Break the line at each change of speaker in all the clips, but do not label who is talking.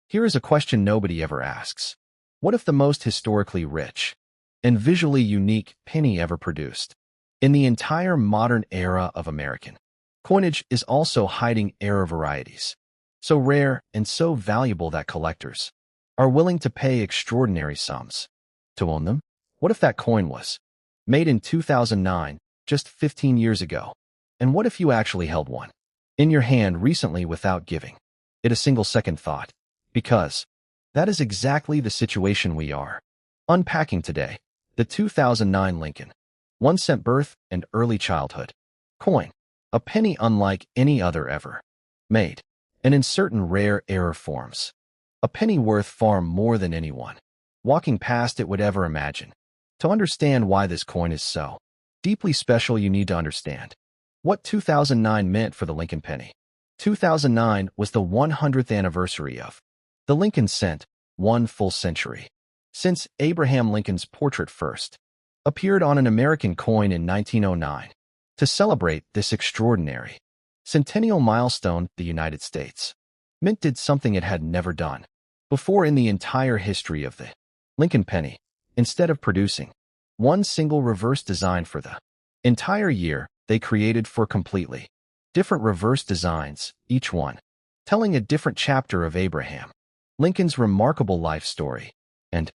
Here is a question nobody ever asks. What if the most historically rich and visually unique penny ever produced in the entire modern era of American coinage is also hiding era varieties, so rare and so valuable that collectors are willing to pay extraordinary sums to own them? What if that coin was made in 2009, just 15 years ago? And what if you actually held one in your hand recently without giving it a single second thought? Because that is exactly the situation we are unpacking today. The 2009 Lincoln 1-cent birth and early childhood coin, a penny unlike any other ever made, and in certain rare era forms, a penny worth far more than anyone walking past it would ever imagine. To understand why this coin is so deeply special, you need to understand what 2009 meant for the Lincoln penny. 2009 was the 100th anniversary of the Lincoln cent, 1 full century since Abraham Lincoln's portrait first appeared on an American coin in 1909. To celebrate this extraordinary centennial milestone, the United States Mint did something it had never done before in the entire history of the Lincoln penny. Instead of producing one single reverse design for the entire year, they created 4 completely different reverse designs, each one telling a different chapter of Abraham Lincoln's remarkable life story. And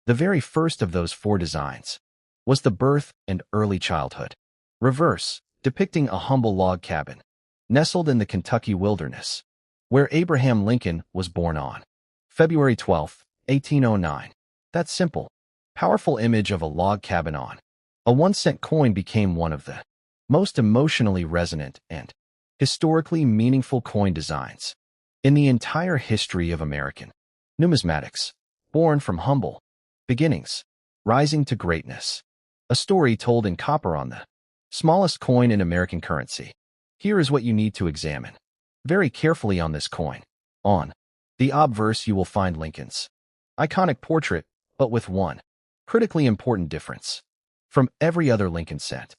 the very first of those 4 designs was the birth and early childhood reverse, depicting a humble log cabin nestled in the Kentucky wilderness, where Abraham Lincoln was born on February 12, 1809. That simple, powerful image of a log cabin on a 1-cent coin became one of the most emotionally resonant and historically meaningful coin designs in the entire history of American numismatics. Born from humble beginnings, rising to greatness, a story told in copper on the smallest coin in American currency. Here is what you need to examine very carefully on this coin. On the obverse, you will find Lincoln's iconic portrait, but with one critically important difference from every other Lincoln cent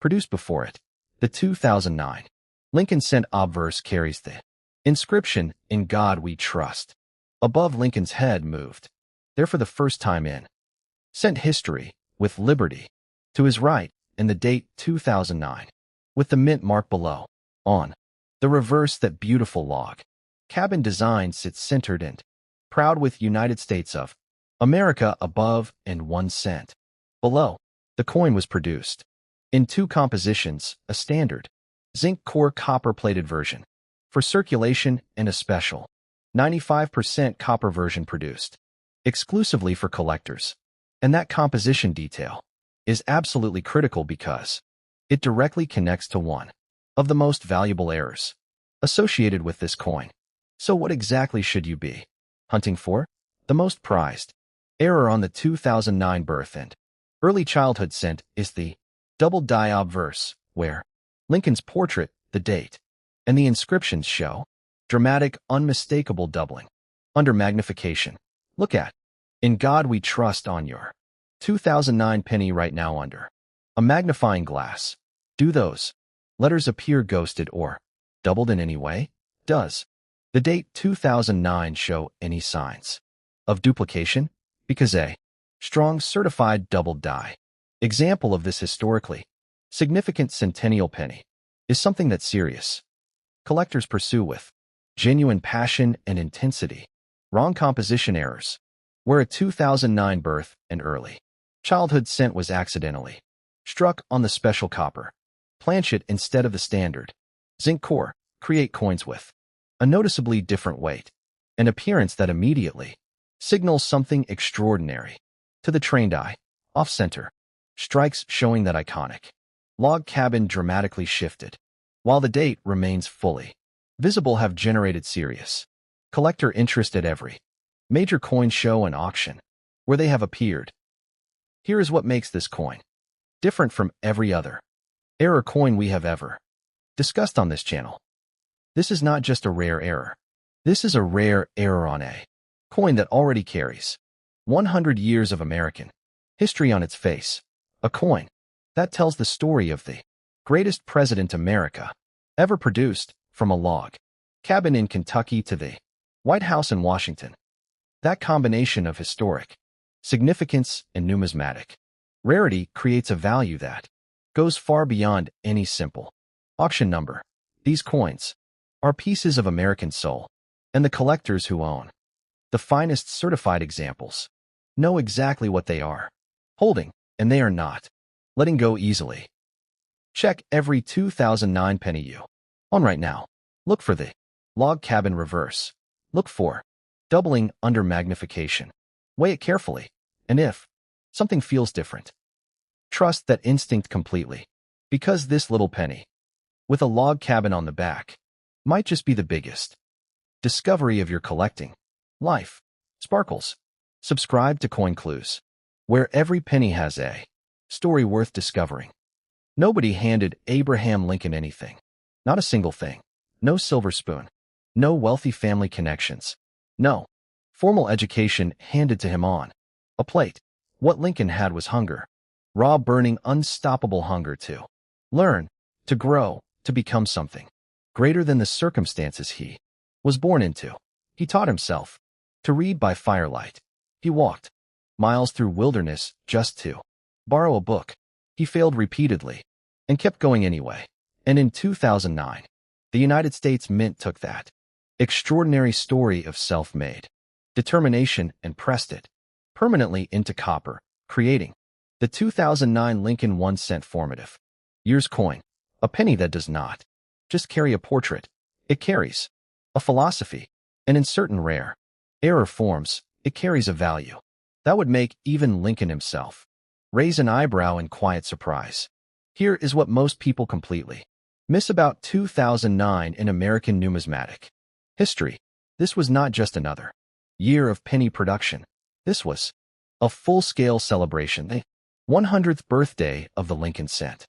produced before it. The 2009 Lincoln cent obverse carries the inscription, "In God We Trust," above Lincoln's head, moved there for the first time in cent history, with liberty to his right and the date 2009, with the mint mark below. On the reverse, that beautiful log cabin design sits centered and proud with United States of America above and 1 cent below. The coin was produced in 2 compositions, a standard zinc core copper-plated version for circulation and a special 95% copper version produced exclusively for collectors. And that composition detail is absolutely critical because it directly connects to one of the most valuable errors associated with this coin. So what exactly should you be hunting for? The most prized error on the 2009 birth and early childhood cent is the double die obverse, where Lincoln's portrait, the date, and the inscriptions show dramatic, unmistakable doubling under magnification. Look at "In God We Trust" on your 2009 penny right now under a magnifying glass. Do those letters appear ghosted or doubled in any way? Does the date 2009 show any signs of duplication? Because a strong certified double die example of this historically significant centennial penny is something that serious collectors pursue with genuine passion and intensity. Wrong composition errors, where a 2009 birth and early childhood cent was accidentally struck on the special copper planchet instead of the standard zinc core, create coins with a noticeably different weight and appearance that immediately signals something extraordinary to the trained eye. Off-center strikes showing that iconic log cabin dramatically shifted, while the date remains fully visible, have generated serious collector interest at every major coin show and auction where they have appeared. Here is what makes this coin different from every other error coin we have ever discussed on this channel. This is not just a rare error. This is a rare error on a coin that already carries 100 years of American history on its face. A coin that tells the story of the greatest president America ever produced, from a log cabin in Kentucky to the White House in Washington. That combination of historic significance and numismatic rarity creates a value that goes far beyond any simple auction number. These coins are pieces of American soul, and the collectors who own the finest certified examples know exactly what they are holding, and they are not letting go easily. Check every 2009 penny you own right now. Look for the log cabin reverse. Look for doubling under magnification. Weigh it carefully, and if something feels different, trust that instinct completely, because this little penny with a log cabin on the back might just be the biggest discovery of your collecting life. Sparkles. Subscribe to Coin Clues, where every penny has a story worth discovering. Nobody handed Abraham Lincoln anything. Not a single thing. No silver spoon. No wealthy family connections. No formal education handed to him on a plate. What Lincoln had was hunger. Raw, burning, unstoppable hunger to learn, to grow, to become something greater than the circumstances he was born into. He taught himself to read by firelight. He walked miles through wilderness just to borrow a book. He failed repeatedly and kept going anyway. And in 2009, the United States Mint took that extraordinary story of self-made determination and pressed it permanently into copper, creating the 2009 Lincoln 1-cent Formative Years coin, a penny that does not just carry a portrait, it carries a philosophy, and in certain rare error forms, it carries a value that would make even Lincoln himself raise an eyebrow in quiet surprise. Here is what most people completely miss about 2009 in American numismatic history. This was not just another year of penny production. This was a full-scale celebration, the 100th birthday of the Lincoln cent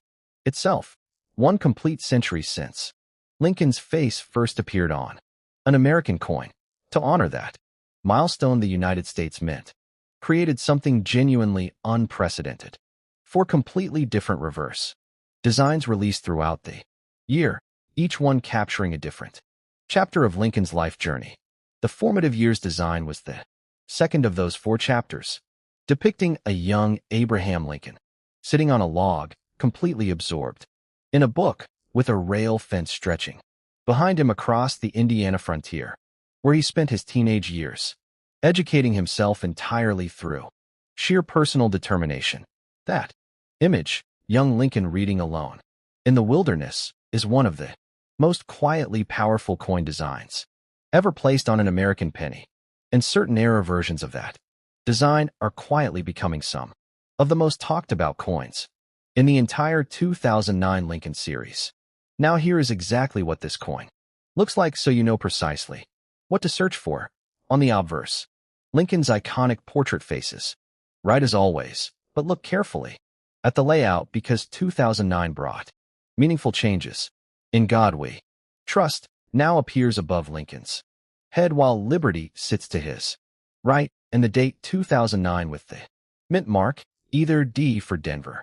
itself, one complete century since Lincoln's face first appeared on an American coin. To honor that milestone, the United States Mint created something genuinely unprecedented. Four completely different reverse designs released throughout the year, each one capturing a different chapter of Lincoln's life journey. The Formative Years design was the second of those four chapters, depicting a young Abraham Lincoln sitting on a log, completely absorbed in a book, with a rail fence stretching behind him across the Indiana frontier, where he spent his teenage years, educating himself entirely through sheer personal determination. That image, young Lincoln reading alone in the wilderness, is one of the most quietly powerful coin designs ever placed on an American penny, and certain error versions of that design are quietly becoming some of the most talked about coins in the entire 2009 Lincoln series. Now here is exactly what this coin looks like, so you know precisely what to search for. On the obverse, Lincoln's iconic portrait faces, right as always, but look carefully at the layout, because 2009 brought meaningful changes. In God We Trust now appears above Lincoln's head, while Liberty sits to his right, and the date 2009 with the mint mark, either D for Denver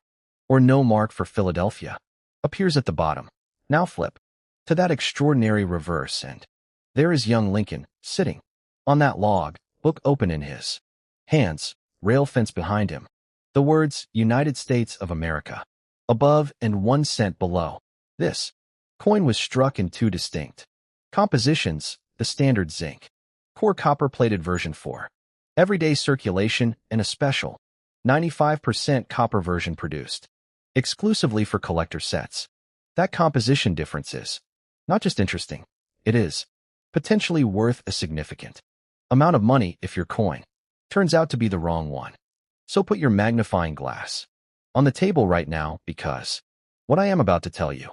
or no mark for Philadelphia, appears at the bottom. Now flip to that extraordinary reverse, and there is young Lincoln sitting on that log, book open in his hands, rail fence behind him, the words United States of America above and 1 cent below. This coin was struck in two distinct compositions, the standard zinc core copper-plated version for everyday circulation, and a special 95% copper version produced exclusively for collector sets. That composition difference is not just interesting, it is potentially worth a significant amount of money if your coin turns out to be the wrong one. So put your magnifying glass on the table right now, because what I am about to tell you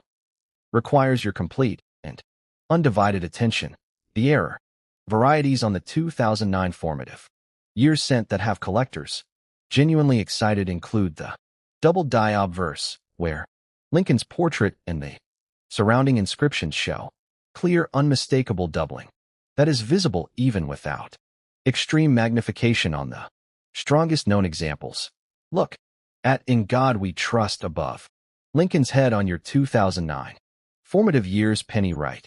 requires your complete and undivided attention. The error varieties on the 2009 Formative Years cent that have collectors genuinely excited include the double die obverse, where Lincoln's portrait and the surrounding inscriptions show clear, unmistakable doubling that is visible even without extreme magnification on the strongest known examples. Look at In God We Trust above Lincoln's head on your 2009 Formative Years penny right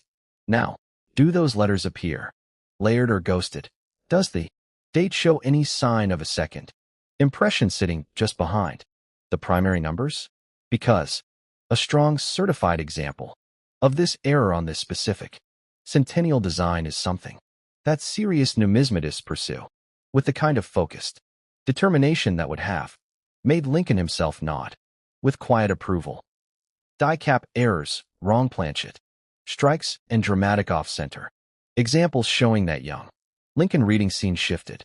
now. Do those letters appear layered or ghosted? Does the date show any sign of a second impression sitting just behind the primary numbers? Because a strong certified example of this error on this specific centennial design is something that serious numismatists pursue with the kind of focused determination that would have made Lincoln himself nod with quiet approval. Die cap errors, wrong planchet, strikes, and dramatic off-center. Examples showing that young Lincoln reading scene shifted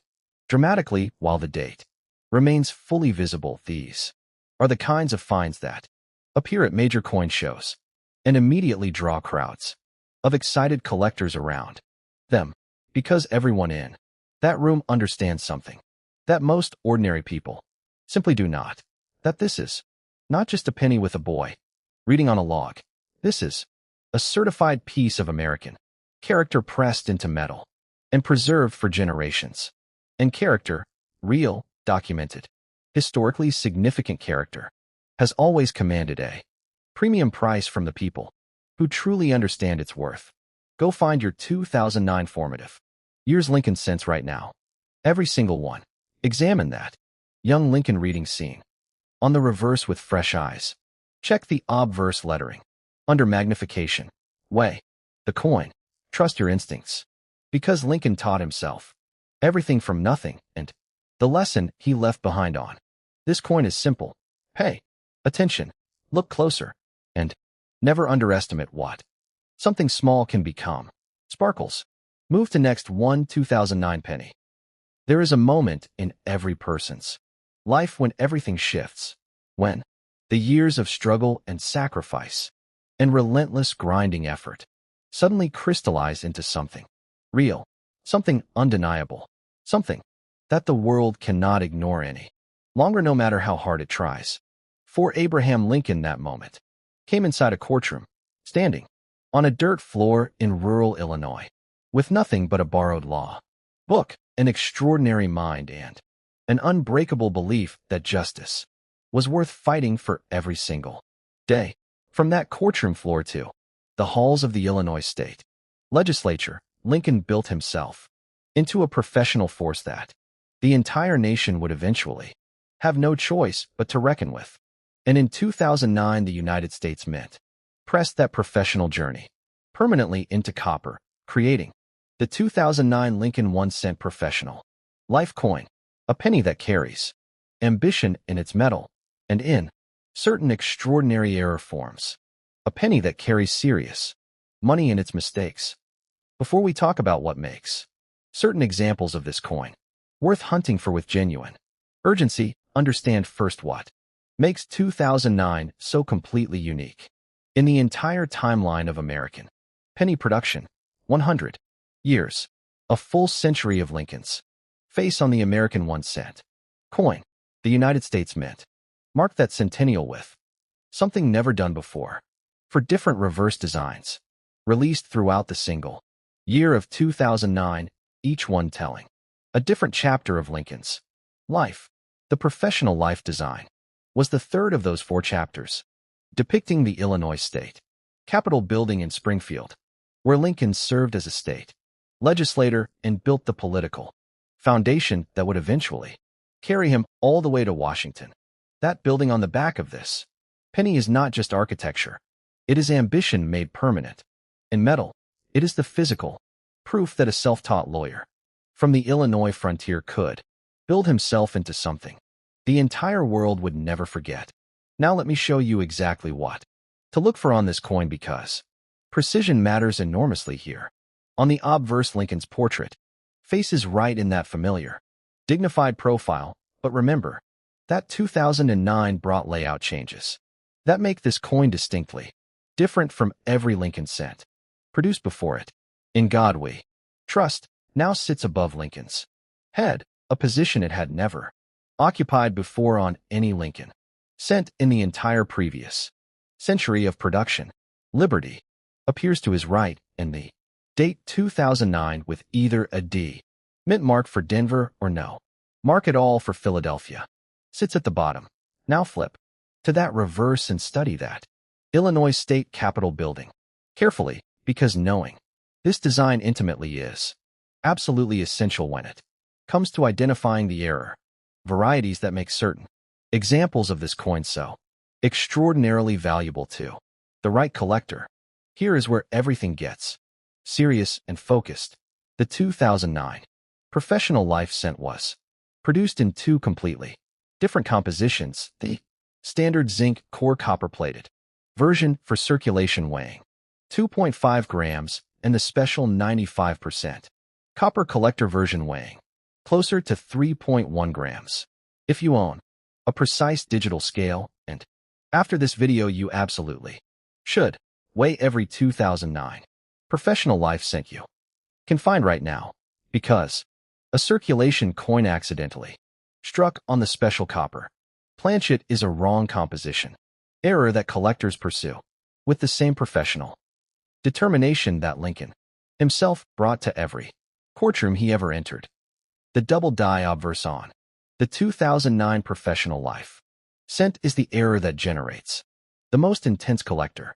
dramatically while the date remains fully visible. These are the kinds of finds that appear at major coin shows and immediately draw crowds of excited collectors around them because everyone in that room understands something that most ordinary people simply do not. That this is not just a penny with a boy reading on a log. This is a certified piece of American character pressed into metal and preserved for generations. And character, real, documented, historically significant character, has always commanded a premium price from the people who truly understand its worth. Go find your 2009 Formative Years Lincoln cents right now. Every single one. Examine that young Lincoln reading scene on the reverse with fresh eyes. Check the obverse lettering. Under magnification. Weigh the coin. Trust your instincts. Because Lincoln taught himself everything from nothing, and the lesson he left behind on this coin is simple. Pay attention, look closer, and never underestimate what something small can become. Sparkles. Move to next 2009 penny. There is a moment in every person's life when everything shifts, when the years of struggle and sacrifice and relentless grinding effort suddenly crystallize into something real, something undeniable, something that the world cannot ignore any longer no matter how hard it tries. For Abraham Lincoln, that moment came inside a courtroom, standing on a dirt floor in rural Illinois, with nothing but a borrowed law book, an extraordinary mind, and an unbreakable belief that justice was worth fighting for every single day. From that courtroom floor to the halls of the Illinois state legislature, Lincoln built himself into a professional force that the entire nation would eventually have no choice but to reckon with. And in 2009, the United States Mint pressed that professional journey permanently into copper, creating the 2009 Lincoln 1-cent professional life coin, a penny that carries ambition in its metal and in certain extraordinary error forms, a penny that carries serious money in its mistakes. Before we talk about what makes certain examples of this coin worth hunting for with genuine urgency, understand first what makes 2009 so completely unique. In the entire timeline of American penny production, 100 years, a full century of Lincoln's face on the American 1-cent coin, the United States Mint marked that centennial with something never done before. For different reverse designs released throughout the single year of 2009, each one telling a different chapter of Lincoln's life. The professional life design was the third of those 4 chapters, depicting the Illinois State Capitol building in Springfield, where Lincoln served as a state legislator and built the political foundation that would eventually carry him all the way to Washington. That building on the back of this penny is not just architecture. It is ambition made permanent. In metal, it is the physical proof that a self-taught lawyer from the Illinois frontier could build himself into something the entire world would never forget. Now let me show you exactly what to look for on this coin, because precision matters enormously here. On the obverse, Lincoln's portrait faces right in that familiar, dignified profile, but remember that 2009 brought layout changes that make this coin distinctly different from every Lincoln cent produced before it. In God We Trust now sits above Lincoln's head, a position it had never occupied before on any Lincoln cent in the entire previous century of production. Liberty appears to his right, and the date 2009 with either a D mint mark for Denver or no mark at all for Philadelphia sits at the bottom. Now flip to that reverse and study that Illinois State Capitol building carefully, because knowing this design intimately is absolutely essential when it comes to identifying the error. Varieties that make certain examples of this coin so extraordinarily valuable to the right collector. Here is where everything gets serious and focused. The 2009 Professional Life cent was produced in two completely different compositions, the standard zinc core copper-plated version for circulation weighing 2.5 grams and the special 95% copper collector version weighing closer to 3.1 grams. If you own a precise digital scale, and after this video you absolutely should weigh every 2009 Professional Life cent you can find right now, because a circulation coin accidentally struck on the special copper planchet is a wrong composition error that collectors pursue with the same professional determination that Lincoln himself brought to every courtroom he ever entered. The double die obverse on the 2009 Professional Life cent is the error that generates the most intense collector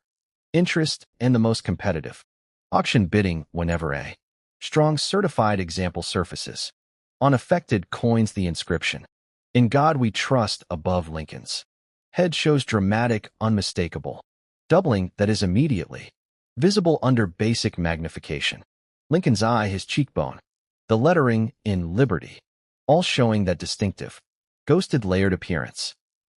interest and the most competitive auction bidding whenever a strong certified example surfaces. On affected coins, the inscription, "In God We Trust," above Lincoln's head shows dramatic, unmistakable doubling that is immediately visible under basic magnification. Lincoln's eye, his cheekbone, the lettering in Liberty, all showing that distinctive, ghosted layered appearance.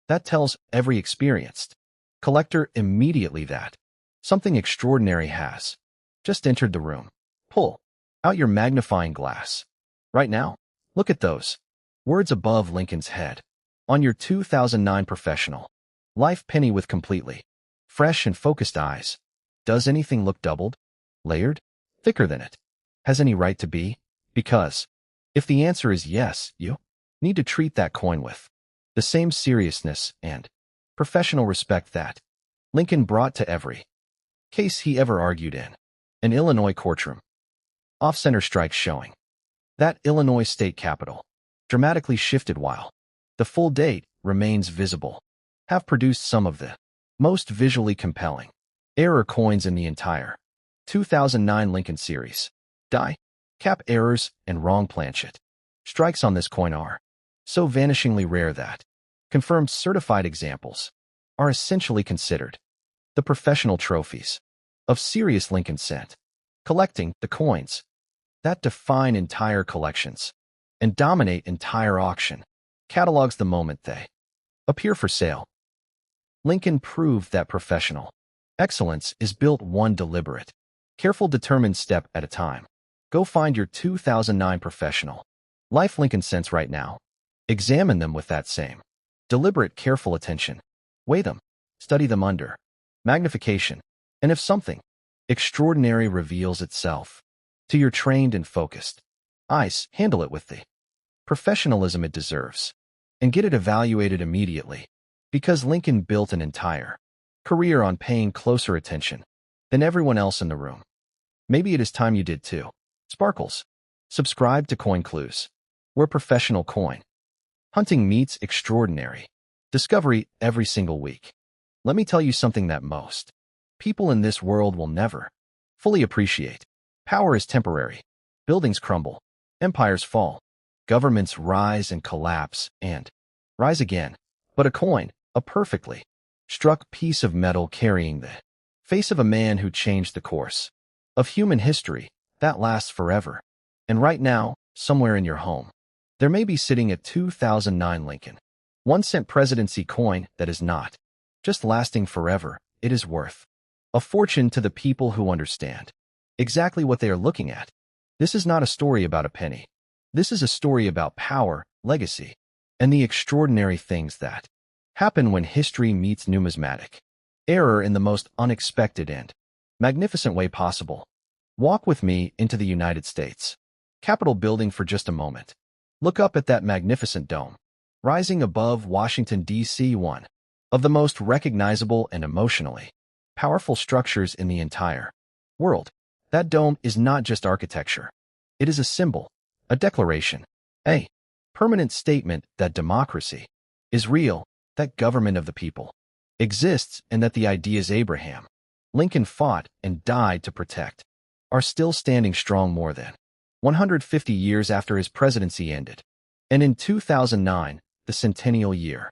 That tells every experienced collector immediately that something extraordinary has just entered the room. Pull out your magnifying glass. Right now, look at those words above Lincoln's head. On your 2009 Professional Life penny with completely fresh and focused eyes. Does anything look doubled, layered, thicker than it has any right to be? Because if the answer is yes, you need to treat that coin with the same seriousness and professional respect that Lincoln brought to every case he ever argued in an Illinois courtroom. Off-center strikes showing that Illinois state capitol dramatically shifted while the full date remains visible have produced some of the most visually compelling error coins in the entire 2009 Lincoln series. Die, cap errors, and wrong planchet strikes on this coin are so vanishingly rare that confirmed certified examples are essentially considered the professional trophies of serious Lincoln cent collecting. The coins that define entire collections and dominate entire auction catalogs the moment they appear for sale. Lincoln proved that professional excellence is built one deliberate, careful, determined step at a time. Go find your 2009 Professional Life Lincoln cents right now. Examine them with that same deliberate, careful attention. Weigh them, study them under magnification, and if something extraordinary reveals itself to your trained and focused eyes, handle it with the professionalism it deserves and get it evaluated immediately, because Lincoln built an entire career on paying closer attention than everyone else in the room. Maybe it is time you did too. Sparkles. Subscribe to Coin Clues, where professional coin hunting meets extraordinary discovery every single week. Let me tell you something that most people in this world will never fully appreciate. Power is temporary. Buildings crumble. Empires fall. Governments rise and collapse and rise again. But a coin, a perfectly struck piece of metal carrying the face of a man who changed the course of human history, that lasts forever. And right now, somewhere in your home, there may be sitting a 2009 Lincoln 1-cent Presidency coin that is not just lasting forever, it is worth a fortune to the people who understand exactly what they are looking at. This is not a story about a penny. This is a story about power, legacy, and the extraordinary things that happen when history meets numismatic error in the most unexpected and magnificent way possible. Walk with me into the United States Capitol building for just a moment. Look up at that magnificent dome rising above Washington, D.C., one of the most recognizable and emotionally powerful structures in the entire world. That dome is not just architecture. It is a symbol, a declaration, a permanent statement that democracy is real, that government of the people exists, and that the ideas Abraham Lincoln fought and died to protect are still standing strong more than 150 years after his presidency ended. And in 2009, the centennial year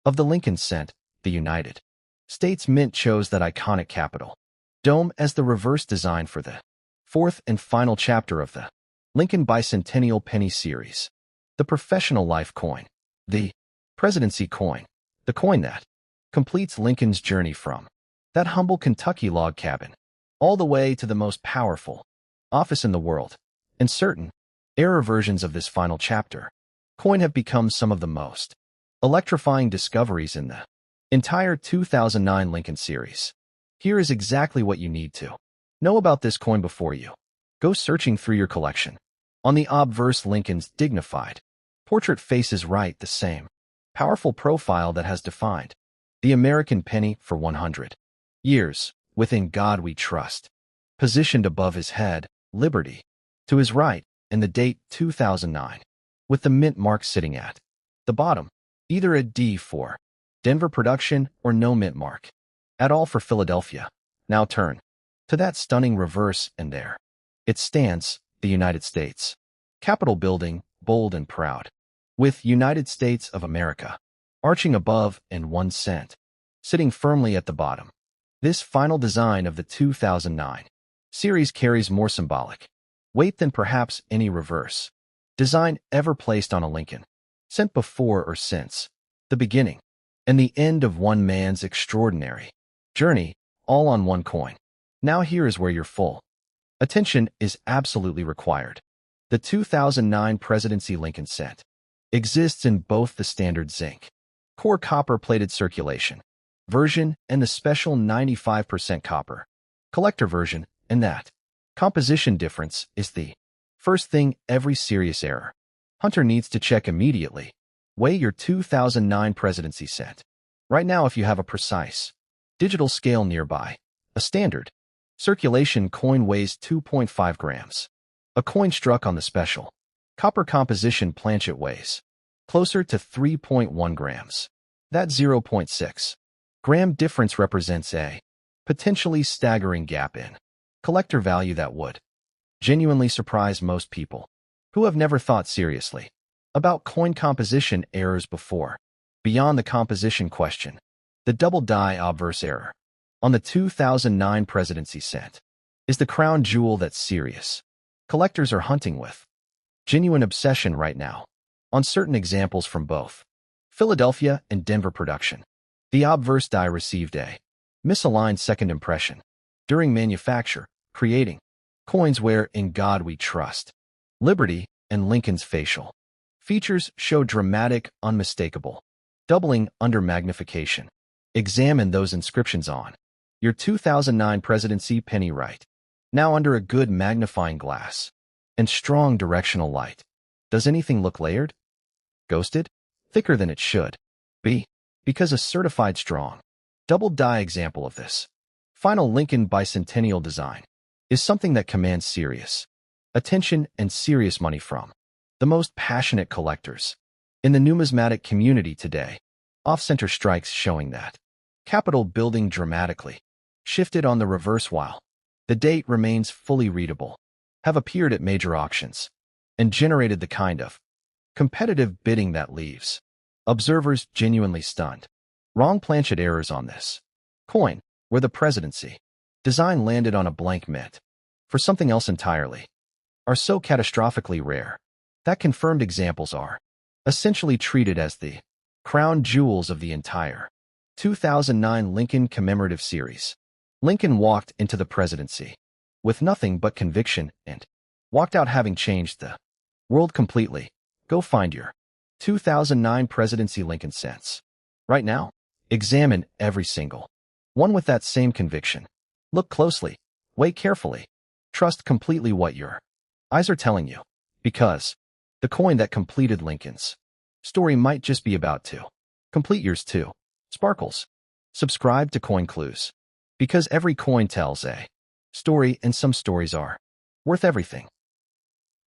of the Lincoln Cent, the United States Mint chose that iconic Capitol dome as the reverse design for the fourth and final chapter of the Lincoln Bicentennial Penny series. The professional life coin, the Presidency coin, the coin that completes Lincoln's journey from that humble Kentucky log cabin all the way to the most powerful office in the world. And certain era versions of this final chapter coin have become some of the most electrifying discoveries in the entire 2009 Lincoln series. Here is exactly what you need to know about this coin before you go searching through your collection. On the obverse, Lincoln's dignified portrait faces right the same powerful profile that has defined the American penny for 100 years. Within God we trust. Positioned above his head, liberty to his right, and the date 2009, with the mint mark sitting at the bottom, either a D for Denver production or no mint mark at all for Philadelphia. Now turn to that stunning reverse, and there it stands, the United States Capitol building, bold and proud, with United States of America arching above and 1 cent sitting firmly at the bottom. This final design of the 2009 series carries more symbolic weight than perhaps any reverse design ever placed on a Lincoln Cent before or since the beginning and the end of one man's extraordinary journey, all on one coin. Now here is where your full attention is absolutely required. The 2009 Presidency Lincoln Cent exists in both the standard zinc core copper-plated circulation version and the special 95% copper collector version, and that composition difference is the first thing every serious error hunter needs to check immediately. Weigh your 2009 Presidency Cent right now if you have a precise digital scale nearby. A standard circulation coin weighs 2.5 grams. A coin struck on the special copper composition planchet weighs closer to 3.1 grams. That 0.6 gram difference represents a potentially staggering gap in collector value that would genuinely surprise most people who have never thought seriously about coin composition errors before. Beyond the composition question, the double die obverse error on the 2009 Presidency Cent is the crown jewel that serious collectors are hunting with genuine obsession right now. On certain examples from both Philadelphia and Denver production, the obverse die received a misaligned second impression during manufacture, creating coins where In God We Trust, Liberty, and Lincoln's facial features show dramatic, unmistakable doubling under magnification. Examine those inscriptions on your 2009 Presidency penny right now under a good magnifying glass and strong directional light. Does anything look layered? Ghosted? Thicker than it should be? Because a certified strong double die example of this final Lincoln Bicentennial design is something that commands serious attention and serious money from the most passionate collectors in the numismatic community today. Off-center strikes showing that Capitol building dramatically shifted on the reverse while the date remains fully readable have appeared at major auctions and generated the kind of competitive bidding that leaves observers genuinely stunned. Wrong planchet errors on this coin, where the Presidency design landed on a blank mint for something else entirely, are so catastrophically rare that confirmed examples are essentially treated as the crown jewels of the entire 2009 Lincoln commemorative series. Lincoln walked into the presidency with nothing but conviction and walked out having changed the world completely. Go find your 2009 Presidency Lincoln Cents right now. Examine every single one with that same conviction. Look closely, weigh carefully, trust completely what your eyes are telling you, because the coin that completed Lincoln's story might just be about to complete yours too. Sparkles. Subscribe to Coin Clues, because every coin tells a story and some stories are worth everything.